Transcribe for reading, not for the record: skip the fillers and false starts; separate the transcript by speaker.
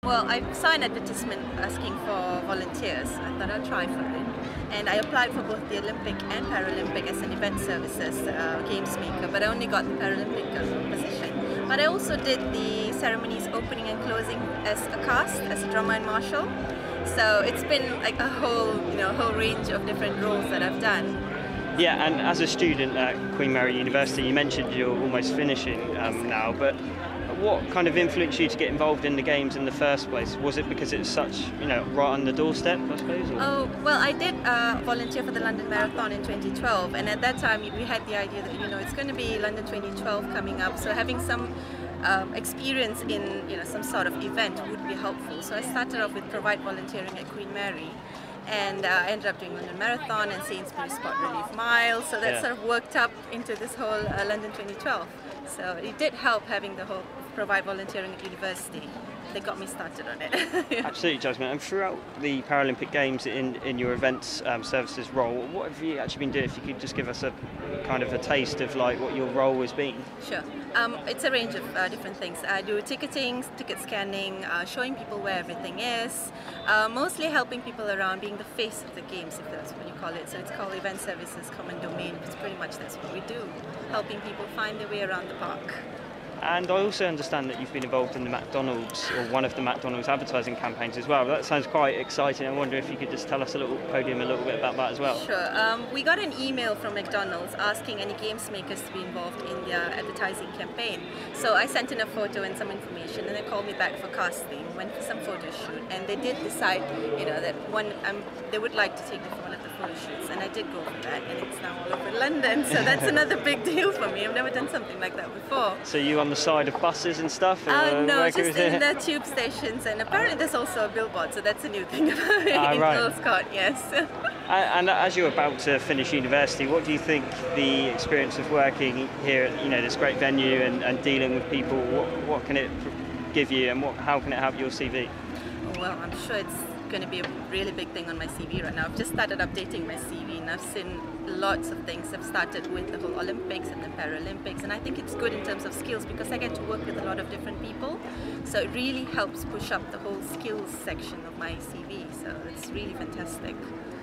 Speaker 1: Well, I saw an advertisement asking for volunteers. I thought I'd try for it. And I applied for both the Olympic and Paralympic as an event services games maker, but I only got the Paralympic position. But I also did the ceremonies opening and closing as a cast, as a drummer and marshal. So it's been like a whole range of different roles that I've done.
Speaker 2: Yeah, and as a student at Queen Mary University, you mentioned you're almost finishing now, but what kind of influenced you to get involved in the games in the first place? Was it because it's such, right on the doorstep, I suppose? Or?
Speaker 1: Oh, well, I did volunteer for the London Marathon in 2012, and at that time we had the idea that, it's going to be London 2012 coming up, so having some experience in, some sort of event would be helpful. So I started off with provide volunteering at Queen Mary, and I ended up doing London Marathon and Sainsbury's Spot Relief Mile, so that sort of worked up into this whole London 2012. So it did help having the whole provide volunteering at university. They got me started on it.
Speaker 2: Absolutely, Jasmine. And throughout the Paralympic Games in your events services role, what have you actually been doing? If you could just give us a kind of a taste of like what your role has been.
Speaker 1: Sure. It's a range of different things. I do ticketing, ticket scanning, showing people where everything is, mostly helping people around, being the face of the games, if that's what you call it. So it's called event services common domain, because pretty much that's what we do, helping people find their way around the park.
Speaker 2: And I also understand that you've been involved in the McDonald's, or one of the McDonald's advertising campaigns as well. That sounds quite exciting. I wonder if you could just tell us Podium a little bit about that as well.
Speaker 1: Sure. We got an email from McDonald's asking any games makers to be involved in their advertising campaign. So I sent in a photo and some information, and they called me back for casting, went for some photo shoot, and they did decide, that they would like to take me for one of the photo shoots, and I did go for that, and it's now all over London. So that's another big deal for me. I've never done something like that before.
Speaker 2: So you on the side of buses and stuff?
Speaker 1: No, just in the tube stations, and apparently there's also a billboard, so that's a new thing about it in Scott, yes.
Speaker 2: And as you're about to finish university, what do you think the experience of working here at this great venue and dealing with people, what can it give you, and how can it help your CV?
Speaker 1: Well, I'm sure it's going to be a really big thing on my CV right now. I've just started updating my CV, and I've seen lots of things. I've started with the whole Olympics and the Paralympics, and I think it's good in terms of skills because I get to work with a lot of different people, so it really helps push up the whole skills section of my CV, so it's really fantastic.